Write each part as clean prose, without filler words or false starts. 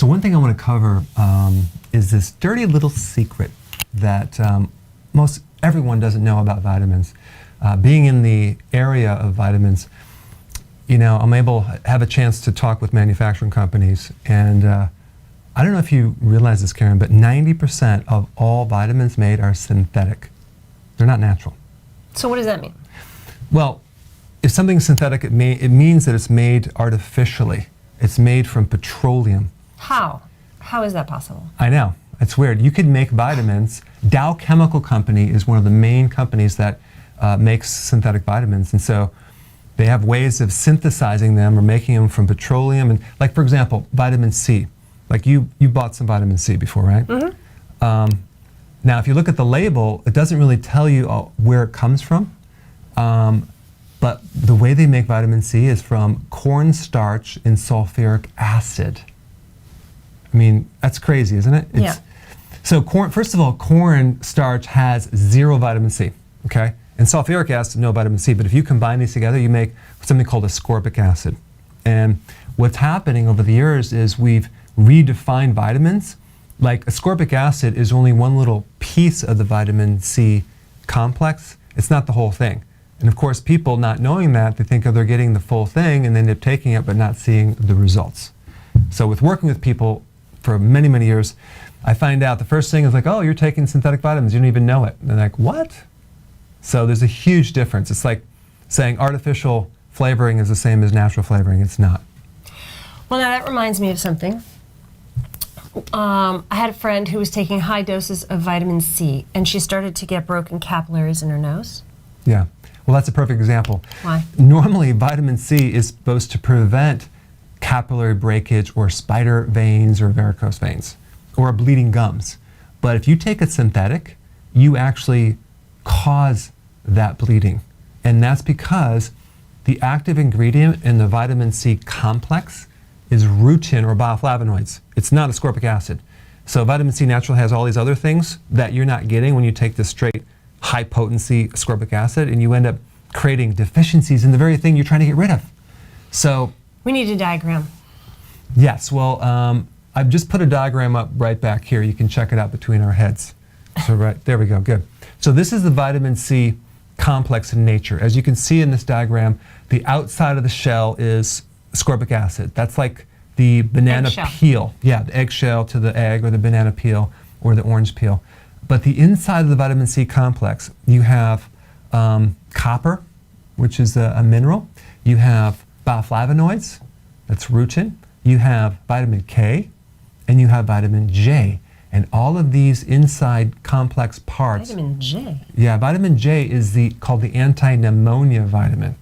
So one thing I want to cover is this dirty little secret that most everyone doesn't know about vitamins. Being in the area of vitamins, you know, I'm able to have a chance to talk with manufacturing companies, and I don't know if you realize this, Karen, but 90% of all vitamins made are synthetic. They're not natural. So what does that mean? Well, if something's synthetic, it means that it's made artificially. It's made from petroleum. How? How is that possible? I know. It's weird. You could make vitamins. Dow Chemical Company is one of the main companies that makes synthetic vitamins. And so they have ways of synthesizing them or making them from petroleum. And like, for example, vitamin C. Like you bought some vitamin C before, right? Mm-hmm. Now, if you look at the label, it doesn't really tell you where it comes from. But the way they make vitamin C is from cornstarch and sulfuric acid. I mean, that's crazy, isn't it? Yeah. So first of all, corn starch has 0 vitamin C, okay? And sulfuric acid, no vitamin C. But if you combine these together, you make something called ascorbic acid. And what's happening over the years is we've redefined vitamins. Like ascorbic acid is only one little piece of the vitamin C complex. It's not the whole thing. And of course, people not knowing that, they think they're getting the full thing and they end up taking it but not seeing the results. So with working with people for many, many years, I find out the first thing is like, oh, you're taking synthetic vitamins, you don't even know it. And they're like, what? So there's a huge difference. It's like saying artificial flavoring is the same as natural flavoring. It's not. Well, now that reminds me of something. I had a friend who was taking high doses of vitamin C, and she started to get broken capillaries in her nose. Yeah. Well, that's a perfect example. Why? Normally, vitamin C is supposed to prevent capillary breakage or spider veins or varicose veins or bleeding gums. But if you take a synthetic, you actually cause that bleeding. And that's because the active ingredient in the vitamin C complex is rutin or bioflavonoids. It's not ascorbic acid. So vitamin C naturally has all these other things that you're not getting when you take the straight high potency ascorbic acid, and you end up creating deficiencies in the very thing you're trying to get rid of. So We need a diagram. yes, well, I've just put a diagram up right back here. You can check it out between our heads. So right, there we go, good. So this is the vitamin C complex in nature. As you can see in this diagram, the outside of the shell is ascorbic acid. That's like the banana Eggshell. peel. Yeah, the eggshell to the egg, or the banana peel, or the orange peel. But the inside of the vitamin C complex, you have copper, which is a mineral. You have bioflavonoids, that's rutin. You have vitamin K, and you have vitamin J. And all of these inside complex parts. Vitamin J. Yeah, vitamin J is called the anti-pneumonia vitamin.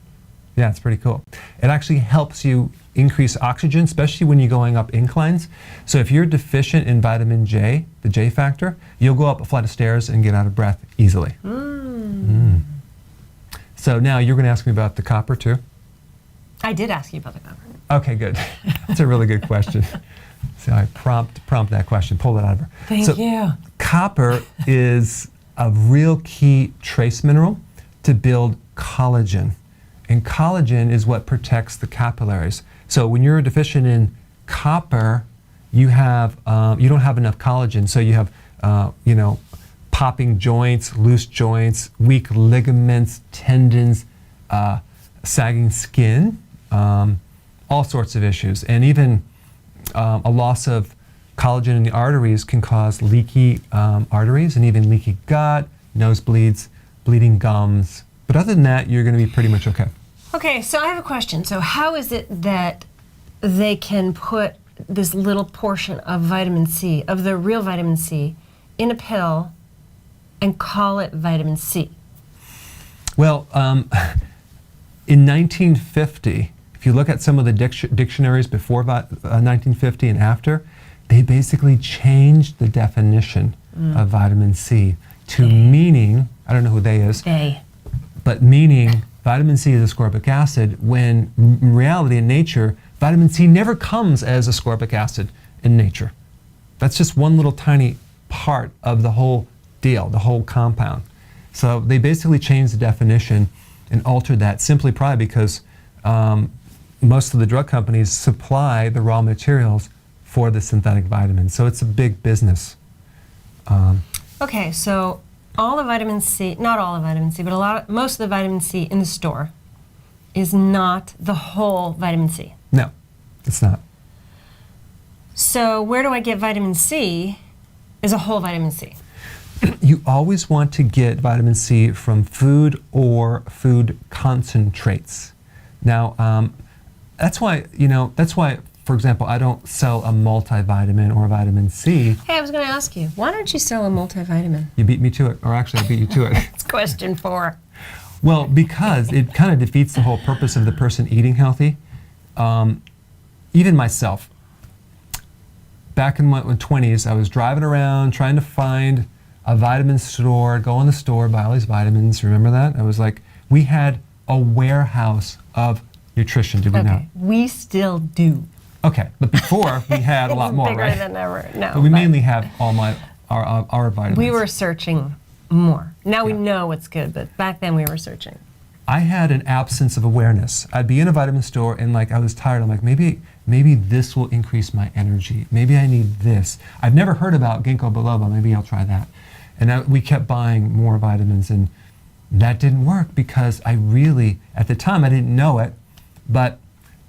Yeah, it's pretty cool. It actually helps you increase oxygen, especially when you're going up inclines. So if you're deficient in vitamin J, the J factor, you'll go up a flight of stairs and get out of breath easily. So now you're going to ask me about the copper too? I did ask you about the copper. Okay, good. That's a really good question. So I prompt that question, pull that out of her. Thank you. Copper is a real key trace mineral to build collagen. And collagen is what protects the capillaries. So when you're deficient in copper, you don't have enough collagen. So you have, popping joints, loose joints, weak ligaments, tendons, sagging skin, all sorts of issues. And even a loss of collagen in the arteries can cause leaky arteries and even leaky gut, nosebleeds, bleeding gums. But other than that, you're going to be pretty much okay. Okay, so I have a question. So how is it that they can put this little portion of vitamin C, of the real vitamin C, in a pill and call it vitamin C? Well, in 1950, if you look at some of the dictionaries before 1950 and after, they basically changed the definition of vitamin C to meaning, I don't know who they is, but meaning vitamin C is ascorbic acid, when in reality, in nature, vitamin C never comes as ascorbic acid in nature. That's just one little tiny part of the whole deal, the whole compound. So they basically changed the definition and altered that simply probably because most of the drug companies supply the raw materials for the synthetic vitamins. So it's a big business. Okay, so all the vitamin C, not all the vitamin C, but most of the vitamin C in the store is not the whole vitamin C. No, it's not. So where do I get vitamin C as a whole vitamin C? You always want to get vitamin C from food or food concentrates. Now, that's why, for example, I don't sell a multivitamin or a vitamin C. Hey, I was going to ask you, why don't you sell a multivitamin? You beat me to it, or actually I beat you to it. It's question 4. Well, because it kind of defeats the whole purpose of the person eating healthy. Even myself, back in my 20s, I was driving around trying to find a vitamin store, go in the store, buy all these vitamins. Remember that? I was like, we had a warehouse of nutrition, did we not? Okay, we still do. Okay, but before we had a lot more, bigger right? than ever. No, But we mainly have our vitamins. we were searching more. Now we Yeah. know what's good, but back then we were searching. I had an absence of awareness. I'd be in a vitamin store and I was tired. I'm like, maybe this will increase my energy. Maybe I need this. I've never heard about ginkgo biloba. Maybe I'll try that. And we kept buying more vitamins, and that didn't work because at the time I didn't know it, but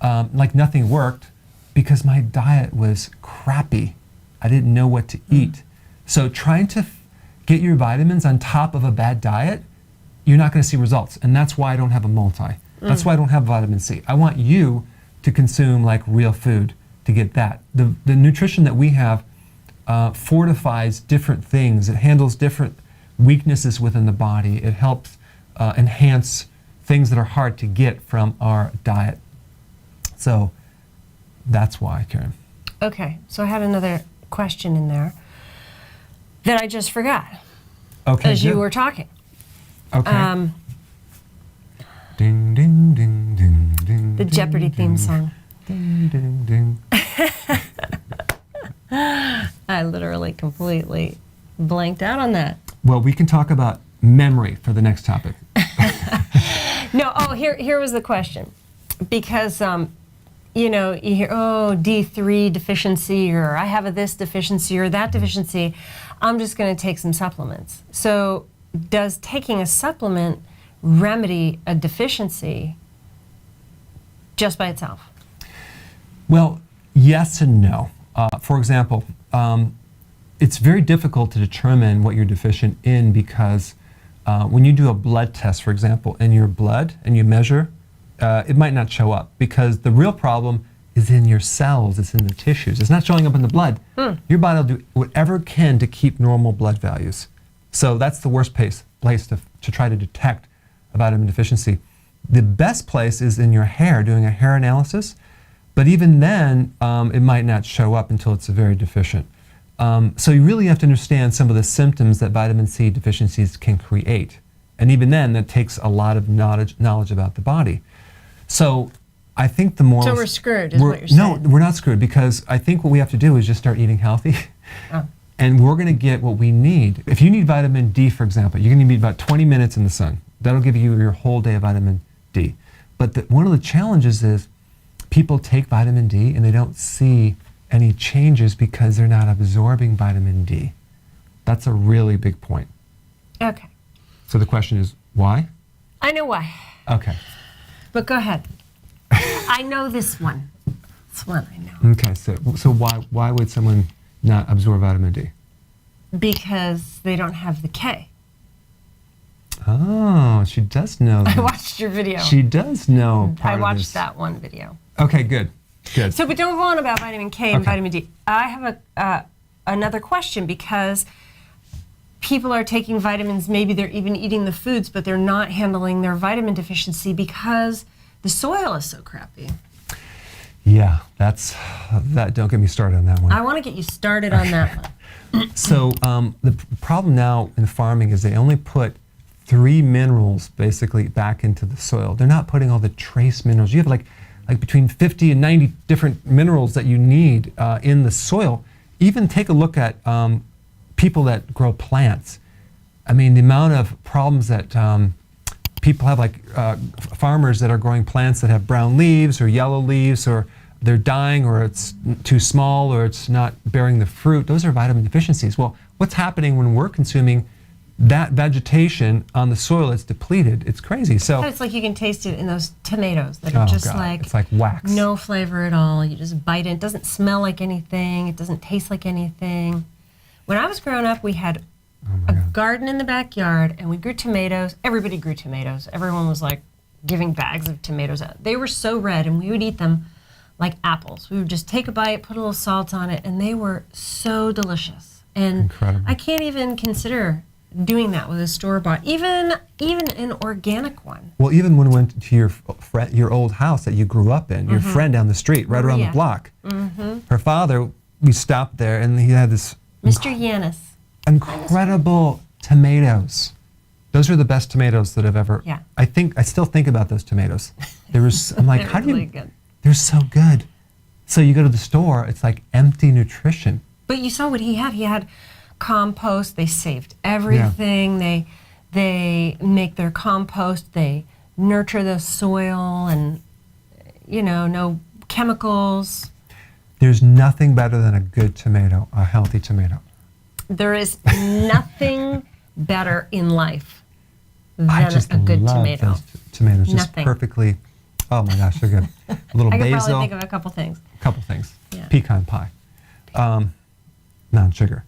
nothing worked because my diet was crappy. I didn't know what to eat. So trying to get your vitamins on top of a bad diet, you're not going to see results. And that's why I don't have a multi. That's why I don't have vitamin C. I want you to consume real food to get that. The nutrition that we have fortifies different things. It handles different weaknesses within the body. It helps enhance things that are hard to get from our diet. So that's why, Karen. Okay, so I had another question in there that I just forgot Okay, as good. you were talking. Okay. Ding, ding, ding, ding, ding. The ding, Jeopardy theme ding, song. Ding, ding, ding. I literally completely blanked out on that. Well, we can talk about memory for the next topic. No, here was the question. Because, you hear, D3 deficiency, or I have this deficiency or that deficiency. I'm just going to take some supplements. So does taking a supplement remedy a deficiency just by itself? Well, yes and no. For example, it's very difficult to determine what you're deficient in because when you do a blood test, for example, in your blood and you measure, it might not show up because the real problem is in your cells, it's in the tissues. It's not showing up in the blood. Your body will do whatever it can to keep normal blood values. So that's the worst place to try to detect a vitamin deficiency. The best place is in your hair, doing a hair analysis. But even then, it might not show up until it's very deficient. So you really have to understand some of the symptoms that vitamin C deficiencies can create. And even then, that takes a lot of knowledge about the body. So I think the more... So we're screwed, is what you're saying. No, we're not screwed because I think what we have to do is just start eating healthy. Oh. And we're going to get what we need. If you need vitamin D, for example, you're going to need about 20 minutes in the sun. That'll give you your whole day of vitamin D. But one of the challenges is people take vitamin D and they don't see any changes because they're not absorbing vitamin D. That's a really big point. Okay. So the question is, why? I know why. Okay. But go ahead. I know this one. This one I know. Okay, so why would someone not absorb vitamin D? Because they don't have the K. Oh, she does know that. I watched your video. She does know part I of watched this. that one video. Okay, good. So, but don't go on about vitamin K and Okay. vitamin D. I have another question because people are taking vitamins, maybe they're even eating the foods, but they're not handling their vitamin deficiency because the soil is so crappy. Yeah, that. Don't get me started on that one. I want to get you started on that one. So the problem now in farming is they only put 3 minerals basically back into the soil. They're not putting all the trace minerals. You have like between 50 and 90 different minerals that you need in the soil. Even take a look at people that grow plants. I mean, the amount of problems that people have, like farmers that are growing plants that have brown leaves or yellow leaves or they're dying, or it's too small, or it's not bearing the fruit. Those are vitamin deficiencies. Well, what's happening when we're consuming that vegetation on the soil that's depleted? It's crazy. So It's like you can taste it in those tomatoes that are oh just God, like it's like wax. no flavor at all. You just bite it. It doesn't smell like anything. It doesn't taste like anything. When I was growing up, we had a garden in the backyard, and we grew tomatoes. Everybody grew tomatoes. Everyone was like giving bags of tomatoes out. They were so red, and we would eat them like apples. We would just take a bite, put a little salt on it, and they were so delicious. And Incredible. I can't even consider doing that with a store-bought, even an organic one. Well, even when we went to your old house that you grew up in, your friend down the street, right around the Maria. block, her father, we stopped there, and he had this Mr. Yanis. incredible tomatoes. Those are the best tomatoes that I've ever. Yeah. I still think about those tomatoes. I'm like, They're how do you? really good. They're so good. So you go to the store, it's like empty nutrition. But you saw what he had. He had compost. They saved everything. They make their compost. They nurture the soil, and no chemicals. There's nothing better than a good tomato, a healthy tomato. There is nothing better in life I than just a good love tomato. those tomatoes. Just Nothing. perfectly. Oh my gosh, they're good. A little I could basil. probably think of a couple things. Couple things. Yeah. Pecan pie. Non-sugar.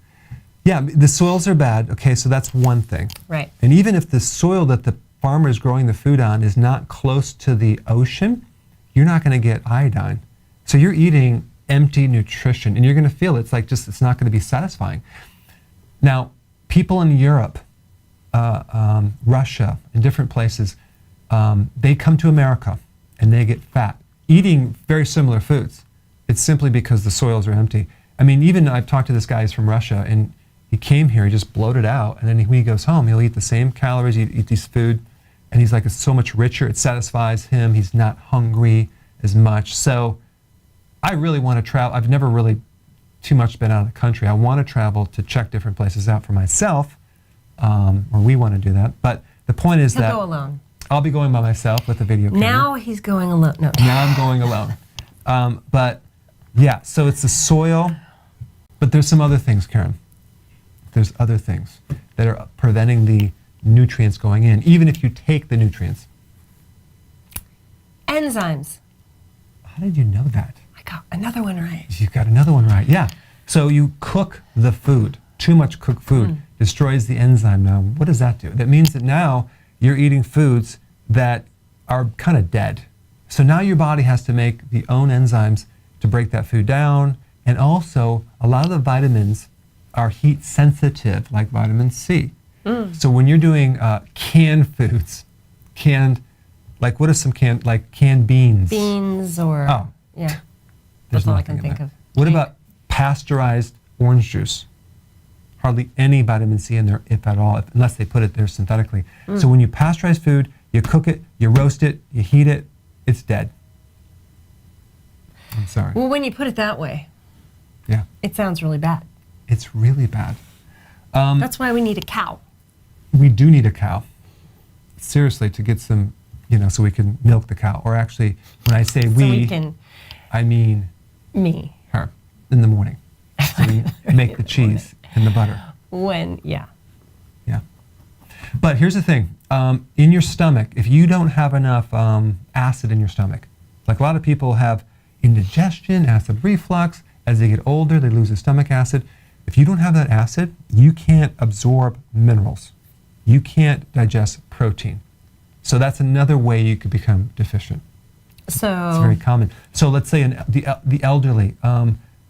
Yeah, the soils are bad. Okay, so that's one thing. Right. And even if the soil that the farmer is growing the food on is not close to the ocean, you're not going to get iodine. So you're eating empty nutrition, and you're going to feel it's like it's not going to be satisfying. Now, people in Europe, Russia, and different places, they come to America and they get fat, eating very similar foods. It's simply because the soils are empty. I mean, even I've talked to this guy, he's from Russia, and he came here, he just bloated out, and then when he goes home, he'll eat the same calories, he'd eat this food, and he's like, it's so much richer, it satisfies him, he's not hungry as much. So I really want to travel. I've never really too much been out of the country. I want to travel to check different places out for myself, or we want to do that. But the point is He'll that go alone. I'll be going by myself with the video camera. Now he's going alone. No. Now I'm going alone. But yeah, so it's the soil, but there's some other things, Karen. There's other things that are preventing the nutrients going in, even if you take the nutrients. Enzymes. How did you know that? I got another one right. You got another one right, yeah. So you cook the food. Too much cooked food destroys the enzyme. Now, what does that do? That means that now you're eating foods that are kind of dead. So now your body has to make the own enzymes to break that food down. And also, a lot of the vitamins are heat sensitive, like vitamin C. So when you're doing canned foods, like what is some canned beans? Beans or yeah. There's That's all I nothing can in think there. of. What Cake. about pasteurized orange juice? Hardly any vitamin C in there, if at all, unless they put it there synthetically. So when you pasteurize food, you cook it, you roast it, you heat it, it's dead. I'm sorry. Well, when you put it that way, Yeah, it sounds really bad. it's really bad. That's why we need a cow. We do need a cow, seriously, to get some, so we can milk the cow. Or actually, when I say So we can, I mean me, her in the morning. So we make the cheese and the butter. yeah. Yeah. But here's the thing. In your stomach, if you don't have enough acid in your stomach, like a lot of people have indigestion, acid reflux, as they get older, they lose the stomach acid. If you don't have that acid, you can't absorb minerals. You can't digest protein. So that's another way you could become deficient. So It's very common. So let's say the elderly,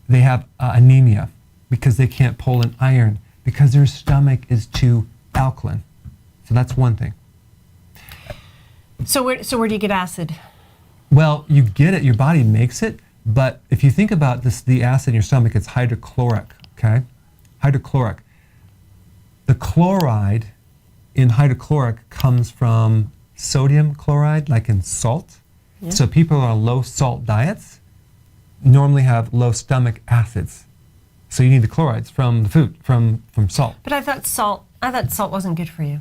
they have anemia because they can't pull in iron because their stomach is too alkaline. So that's one thing. where do you get acid? Well, you get it, your body makes it, but if you think about this, the acid in your stomach, it's hydrochloric, okay? Hydrochloric. The chloride in hydrochloric comes from sodium chloride, like in salt. Yeah. So people on low salt diets normally have low stomach acids. So you need the chlorides from the food, from salt. But I thought salt wasn't good for you.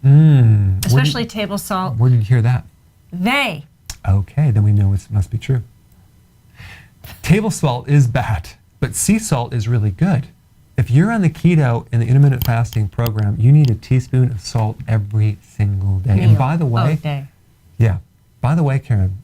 Where Especially table salt. did you hear that? They. Okay, then we know it must be true. Table salt is bad, but sea salt is really good. If you're on the keto and the intermittent fasting program, you need a teaspoon of salt every single day. Meal. And by the way, Day. yeah, by the way, Karen,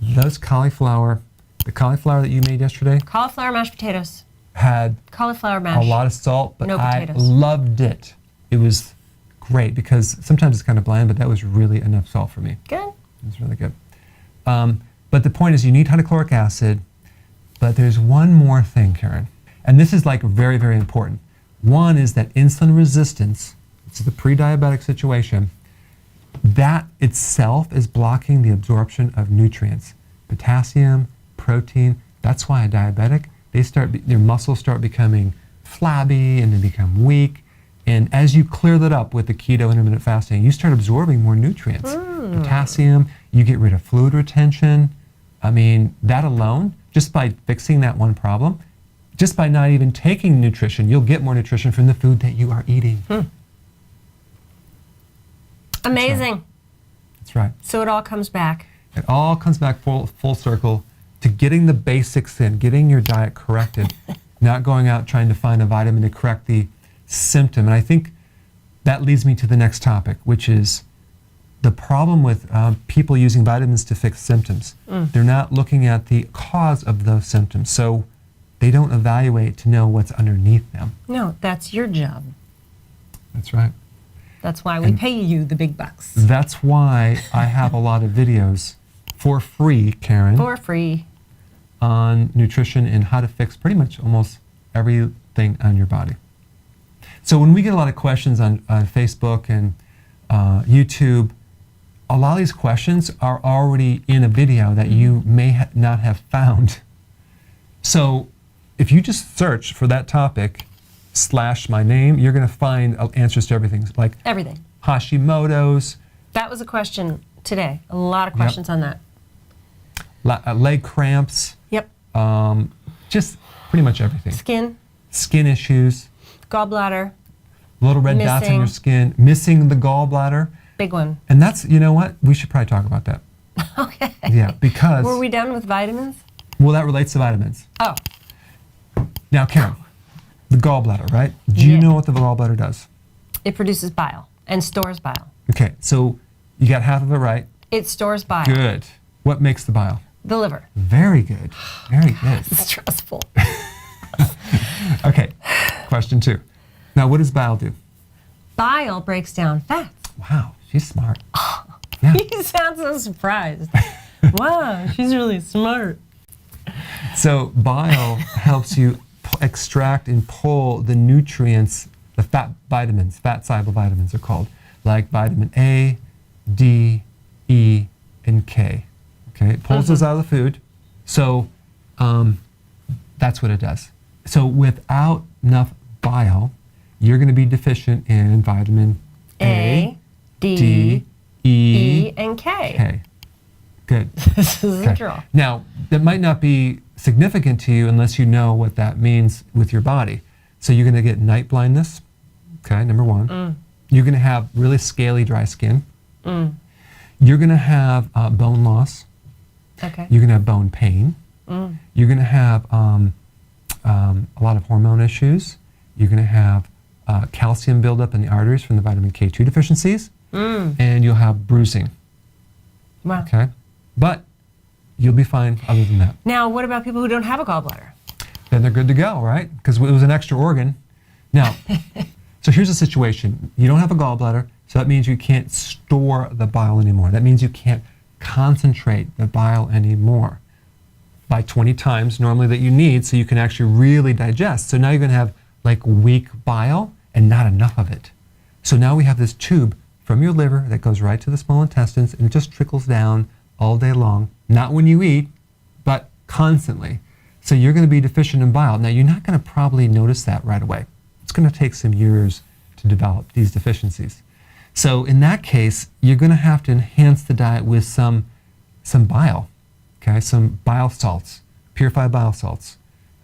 those cauliflower, the cauliflower that you made yesterday Cauliflower mashed potatoes. had Cauliflower mash. a lot of salt, but No I potatoes. loved it. It was great because sometimes it's kind of bland, but that was really enough salt for me. Good. It was really good. But the point is you need hydrochloric acid, but there's one more thing, Karen. And this is like very, very important. One is that insulin resistance, it's the pre-diabetic situation, that itself is blocking the absorption of nutrients. Potassium, protein, that's why a diabetic, their muscles start becoming flabby and they become weak. And as you clear that up with the keto intermittent fasting, you start absorbing more nutrients. Potassium, you get rid of fluid retention. I mean, that alone, just by fixing that one problem, just by not even taking nutrition, you'll get more nutrition from the food that you are eating. Amazing. That's right. So it all comes back. It all comes back full circle to getting the basics in, getting your diet corrected, not going out trying to find a vitamin to correct the symptom. And I think that leads me to the next topic, which is the problem with people using vitamins to fix symptoms. They're not looking at the cause of those symptoms. So they don't evaluate to know what's underneath them. No, that's your job. That's right. That's why we pay you the big bucks. That's why I have a lot of videos for free, Karen, For free. on nutrition and how to fix pretty much almost everything on your body. So when we get a lot of questions on Facebook and YouTube, a lot of these questions are already in a video that you may not have found. So if you just search for that topic / my name, you're going to find answers to everything, like Everything. Hashimoto's, That was a question today. A lot of questions on that. leg cramps, Yep. just pretty much everything. Skin issues, Gallbladder. little red dots on Missing. your skin, missing the gallbladder. Big one. And that's, you know what? We should probably talk about that. Okay. Yeah, because, Were we done with vitamins? well, that relates to vitamins. Oh, Now, Karen, the gallbladder, right? Do you Yeah. know what the gallbladder does? it produces bile and stores bile. Okay, so you got half of it right. It stores bile. Good. What makes the bile? The liver. Very good. Very good. It's stressful. Okay, question 2. Now, what does bile do? Bile breaks down fats. Wow, she's smart. Yeah. You sound so surprised. Wow, she's really smart. So bile helps you extract and pull the nutrients, the fat vitamins, fat-soluble vitamins are called, like vitamin A, D, E, and K. Okay, it pulls those out of the food. So that's what it does. So without enough bile, you're going to be deficient in vitamin A, D, D, E, and K. K. Good. This is a draw. Now, that might not be significant to you unless you know what that means with your body. So you're going to get night blindness, okay, number 1. You're going to have really scaly, dry skin. You're going to have bone loss. Okay. You're going to have bone pain. You're going to have a lot of hormone issues. You're going to have calcium buildup in the arteries from the vitamin K2 deficiencies. And you'll have bruising. Wow. Okay? But you'll be fine other than that. Now, what about people who don't have a gallbladder? Then they're good to go, right? Because it was an extra organ. Now, so here's the situation. You don't have a gallbladder, so that means you can't store the bile anymore. That means you can't concentrate the bile anymore by 20 times normally that you need so you can actually really digest. So now you're going to have like weak bile and not enough of it. So now we have this tube from your liver that goes right to the small intestines and it just trickles down all day long. Not when you eat, but constantly. So you're going to be deficient in bile. Now you're not going to probably notice that right away. It's going to take some years to develop these deficiencies. So in that case, you're going to have to enhance the diet with some bile, okay? Some bile salts, purified bile salts.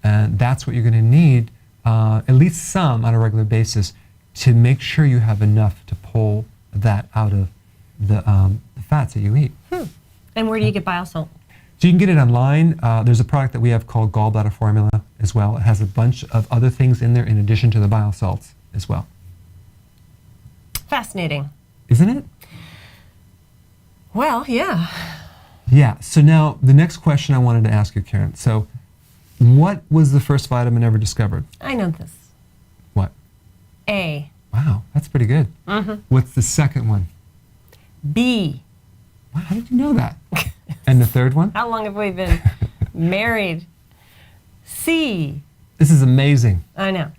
And that's what you're going to need, at least some on a regular basis, to make sure you have enough to pull that out of the fats that you eat. And where do you get bile salt? So you can get it online. There's a product that we have called Gallbladder Formula as well. It has a bunch of other things in there in addition to the bile salts as well. Fascinating. Isn't it? Well, yeah. Yeah. So now the next question I wanted to ask you, Karen. So what was the first vitamin ever discovered? I know this. What? A. Wow, that's pretty good. What's the second one? B. Wow, how did you know that? And the third one? How long have we been married? C. This is amazing. I know.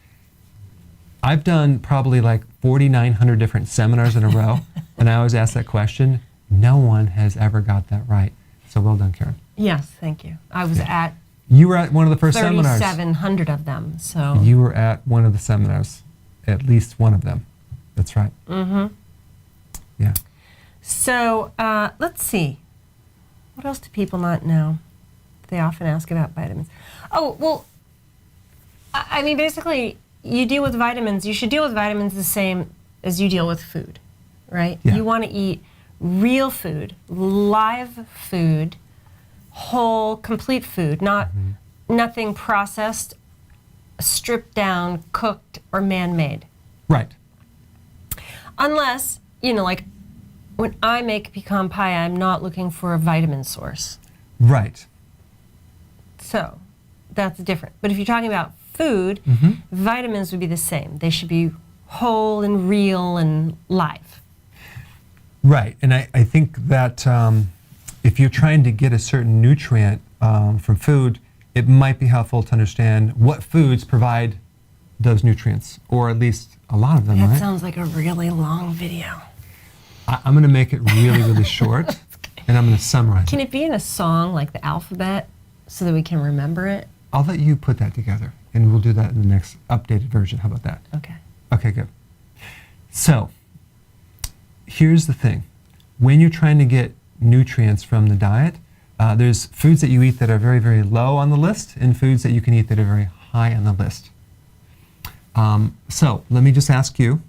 I've done probably like 4,900 different seminars in a row, and I always ask that question. No one has ever got that right. So well done, Karen. Yes, thank you. I was at You were at one of the first seminars. 3,700 of them. So You were at one of the seminars, at least one of them. That's right. Yeah. So let's see. What else do people not know? They often ask about vitamins. Oh, well, I mean, basically, you deal with vitamins. You should deal with vitamins the same as you deal with food, right? Yeah. You want to eat real food, live food, whole, complete food, not nothing processed, stripped down, cooked, or man-made. Right. Unless, like when I make pecan pie, I'm not looking for a vitamin source. Right. So that's different. But if you're talking about food, vitamins would be the same. They should be whole and real and live. Right. And I think that if you're trying to get a certain nutrient from food, it might be helpful to understand what foods provide those nutrients, or at least a lot of them, That right? sounds like a really long video. I'm going to make it really, really short, and I'm going to summarize Can it. it be in a song like the alphabet so that we can remember it? I'll let you put that together, and we'll do that in the next updated version. How about that? Okay. Okay, good. So, here's the thing. When you're trying to get nutrients from the diet, there's foods that you eat that are very, very low on the list, and foods that you can eat that are very high on the list. So, let me just ask you.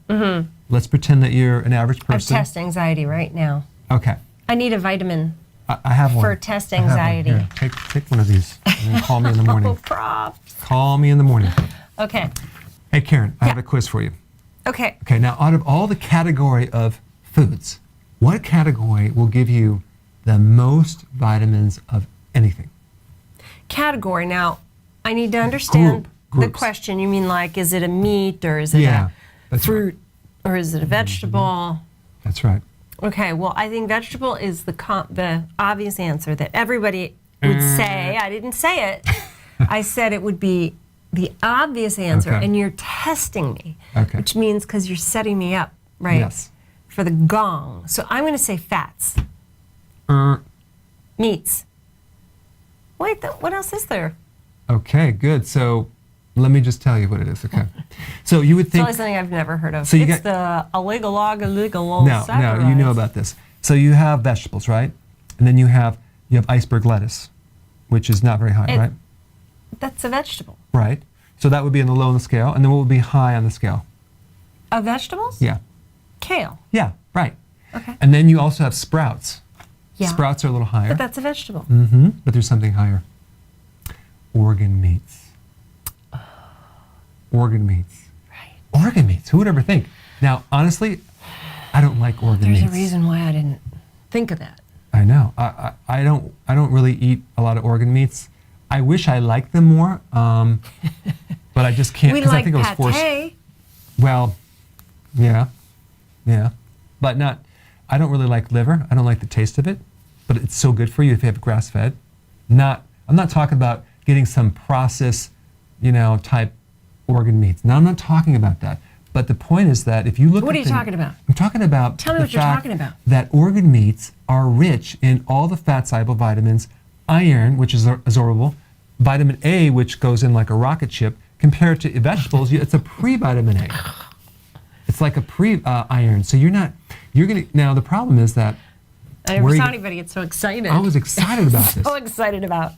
Let's pretend that you're an average I have person. test anxiety right now. Okay. I need a vitamin I have one. for test I have one. anxiety. Here, take one of these and call me in the Oh, morning. props. Call me in the morning. Okay. Hey, Karen, I have Yeah. a quiz for you. Okay. Okay, now out of all the category of foods, what category will give you the most vitamins of anything? Category. Now, I need to understand the Groups. question. You mean like, is it a meat or is it Yeah, a that's fruit or is it a vegetable? That's right. Okay, well, I think vegetable is the obvious answer that everybody would say. I didn't say it. I said it would be the obvious answer, Okay. and you're testing me, Okay. which means because you're setting me up, right, Yes. for the gong. So I'm going to say fats, meats. Wait, what else is there? Okay, good. So let me just tell you what it is, okay? So you would It's think... always something I've never heard of. So you It's the illegal No, you know about this. So you have vegetables, right? And then you have iceberg lettuce, which is not very high, right? That's a vegetable. Right. So that would be on the low on the scale, and then what would be high on the scale? Of vegetables? Yeah. Kale. Yeah, right. Okay. And then you also have sprouts. Yeah. Sprouts are a little higher. But that's a vegetable. But there's something higher. Organ meats. Organ meats. Right. Organ meats. Who would ever think? Now, honestly, I don't like organ There's meats. a reason why I didn't think of that. I know. I don't really eat a lot of organ meats. I wish I liked them more, but I just can't We because I like think I was forced. pate. Well, yeah, but not. I don't really like liver. I don't like the taste of it, but it's so good for you if you have grass-fed. I'm not talking about getting some processed, type organ meats. Now I'm not talking about that. But the point is that if you look What at are you talking about? I'm talking about Tell me the what you're fact talking about. that organ meats are rich in all the fat-soluble vitamins, iron, which is absorbable, vitamin A, which goes in like a rocket ship, compared to vegetables, it's a pre-vitamin A. It's like a pre-iron. So now the problem is that I never where saw you- anybody get so excited. I was excited about this. so excited about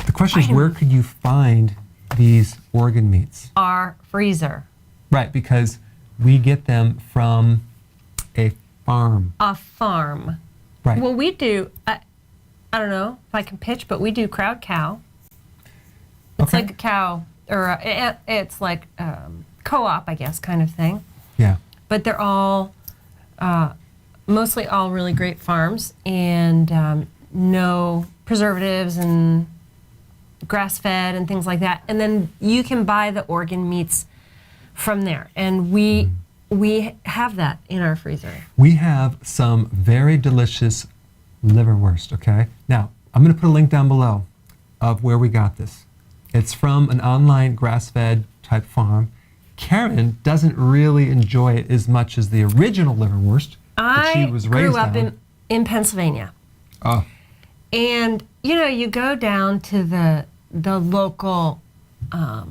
The question is, where could you find these organ meats? our freezer. Right, because we get them from a farm. A farm. Right. Well, we do. I don't know if I can pitch, but we do crowd cow. It's Okay. like a cow, or it's like co-op, I guess, kind of thing. Yeah. But they're all, mostly all really great farms, and no preservatives and grass-fed and things like that. And then you can buy the organ meats from there, and we have that in our freezer. We have some very delicious liverwurst, okay? Now, I'm going to put a link down below of where we got this. It's from an online grass-fed type farm. Karen doesn't really enjoy it as much as the original liverwurst that she was raised grew up on. in Pennsylvania. Oh, And you know, you go down to the local, I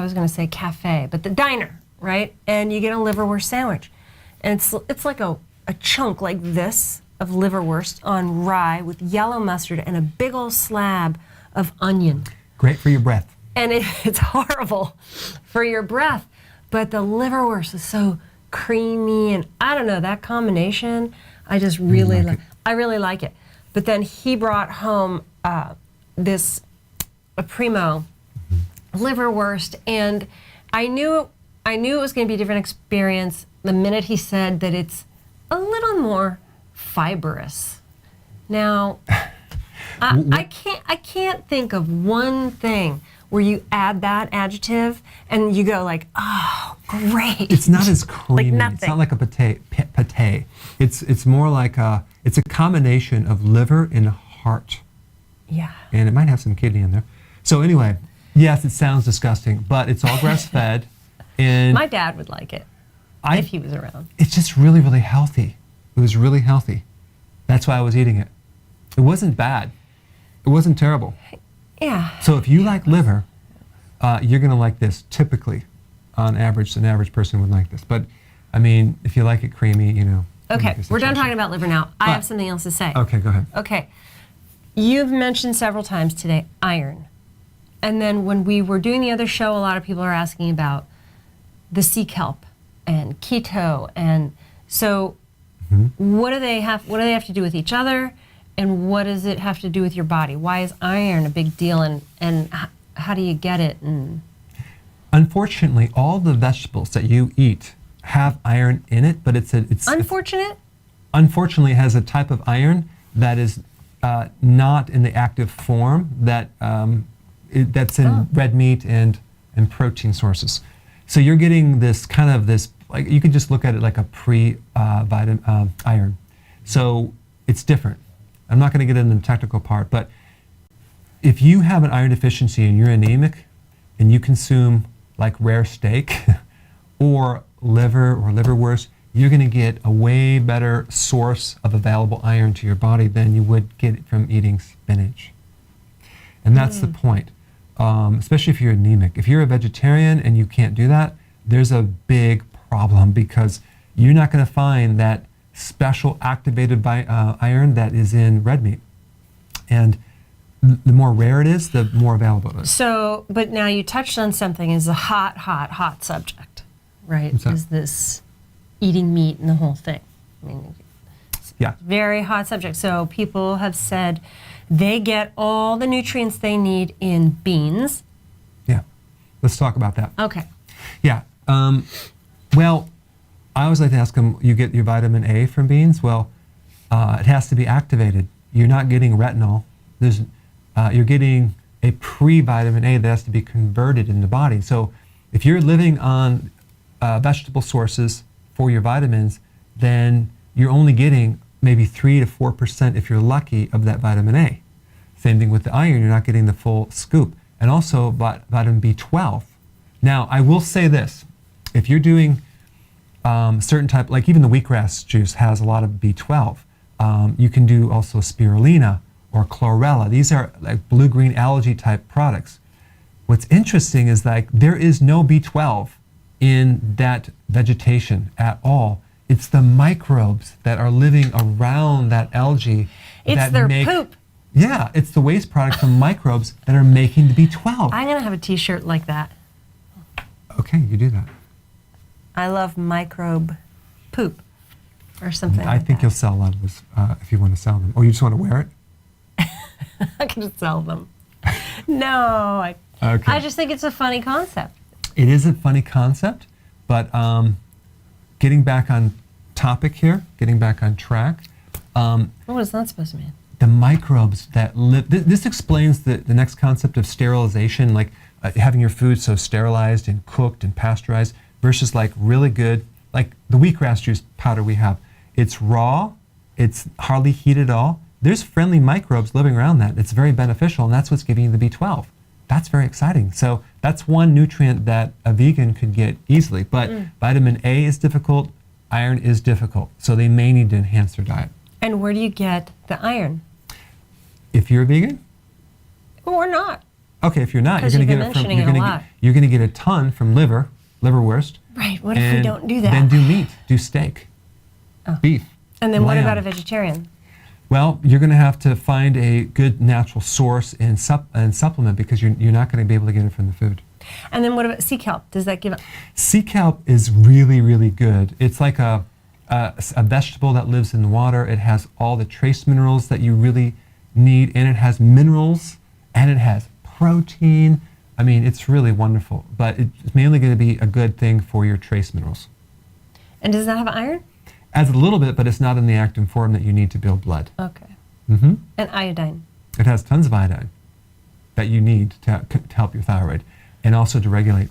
was going to say cafe, but the diner, right? And you get a liverwurst sandwich, and it's like a chunk like this of liverwurst on rye with yellow mustard and a big old slab of onion. great for your breath. And it's horrible for your breath, but the liverwurst is so creamy, and I don't know, that combination, I just really like it. I really like it. But then he brought home a primo liverwurst, and I knew it was going to be a different experience the minute he said that it's a little more fibrous. Now, I can't think of one thing where you add that adjective and you go like, oh, great. It's not as creamy. nothing. It's not like a pate. It's more like it's a combination of liver and heart. Yeah. And it might have some kidney in there. So anyway, yes, it sounds disgusting, but it's all grass-fed. And My dad would like it if he was around. it's just really, really healthy. It was really healthy. That's why I was eating it. It wasn't bad. It wasn't terrible. Yeah. So if you like liver, you're going to like this. Typically, on average, an average person would like this. But I mean, if you like it creamy, you know. Okay, we're done talking about liver now. I have something else to say. Okay, go ahead. Okay. You've mentioned several times today iron. And then when we were doing the other show, a lot of people are asking about the sea kelp and keto. And so what do they have to do with each other? And what does it have to do with your body? Why is iron a big deal, and how do you get it? And Unfortunately, all the vegetables that you eat have iron in it, but it's unfortunate? unfortunately it has a type of iron that is not in the active form that's in red meat and protein sources. So you're getting this kind of like, you could just look at it like a pre-vitamin iron. So it's different. I'm not going to get into the technical part, but if you have an iron deficiency and you're anemic and you consume like rare steak or liver or liverwurst, you're going to get a way better source of available iron to your body than you would get from eating spinach. And that's the point, especially if you're anemic. If you're a vegetarian and you can't do that, there's a big problem, because you're not going to find that special activated iron that is in red meat. And the more rare it is, the more available it is. So, but now you touched on something is a hot subject, right? What's that? Is this eating meat and the whole thing? I mean, it's Yeah. very hot subject. So people have said they get all the nutrients they need in beans. Yeah. Let's talk about that. Okay. Yeah. Well, I always like to ask them, you get your vitamin A from beans? Well, it has to be activated. You're not getting retinol. You're getting a pre-vitamin A that has to be converted in the body. So if you're living on vegetable sources for your vitamins, then you're only getting maybe 3 to 4%, if you're lucky, of that vitamin A. Same thing with the iron, you're not getting the full scoop. And also vitamin B12. Now, I will say this, if you're doing certain type, like even the wheatgrass juice has a lot of B12. You can do also spirulina or chlorella. These are like blue-green algae type products. What's interesting is like there is no B12 in that vegetation at all. It's the microbes that are living around that algae It's their poop. Yeah, it's the waste product from microbes that are making the B12. I'm going to have a t-shirt like that. Okay, you do that. I love microbe poop. or something I like think that. you'll sell a lot of this if you want to sell them. Or you just want to wear it? I'm going to sell them. No, Okay. I just think it's a funny concept. It is a funny concept, but getting back on topic here, getting back on track, What is that supposed to mean? the microbes that live, this explains the next concept of sterilization, like having your food so sterilized and cooked and pasteurized versus like really good, like the wheatgrass juice powder we have. It's raw, it's hardly heated at all. There's friendly microbes living around that. It's very beneficial, and that's what's giving you the B12. That's very exciting. So that's one nutrient that a vegan could get easily. But vitamin A is difficult, iron is difficult. So they may need to enhance their diet. And where do you get the iron? If you're a vegan, Or not? okay, if you're not, you're 'Cause going to you've get been it from mentioning it a lot. you're going to get a ton from liverwurst. Right. What if we and don't do that? Then do meat, do steak, beef. And then what lamb. about a vegetarian? Well, you're going to have to find a good natural source and supplement because you're not going to be able to get it from the food. And then what about sea kelp? Does that give a... Sea kelp is really, really good. It's like a vegetable that lives in the water. It has all the trace minerals that you really need, and it has minerals, and it has protein. I mean, it's really wonderful, but it's mainly going to be a good thing for your trace minerals. And does that have iron? Adds a little bit, but it's not in the active form that you need to build blood. Okay. hmm And iodine. It has tons of iodine that you need to help your thyroid, and also to regulate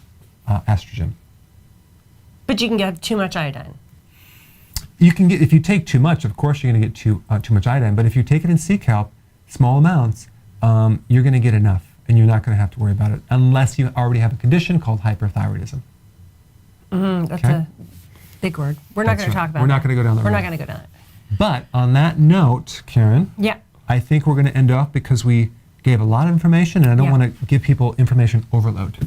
estrogen. But you can get too much iodine. You can get, if you take too much, of course you're going to get too much iodine. But if you take it in sea kelp, small amounts, you're going to get enough, and you're not going to have to worry about it unless you already have a condition called hyperthyroidism. That's Okay. a big word. We're not That's going to right. talk about We're that. not going to go down that We're road. not going to go down it. But on that note, Karen, Yeah. I think we're going to end off because we gave a lot of information, and I don't Yeah. want to give people information overload.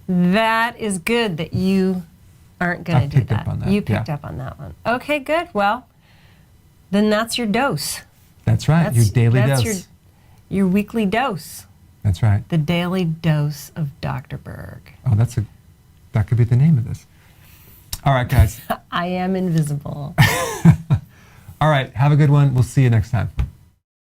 That is good that you aren't going I to do picked up that. on that, You picked yeah. up on that one. Okay, good. Well, then that's your dose. That's right, your daily that's dose. Your weekly dose. That's right. The daily dose of Dr. Berg. Oh, that could be the name of this. All right, guys. I am invisible. All right, have a good one. We'll see you next time.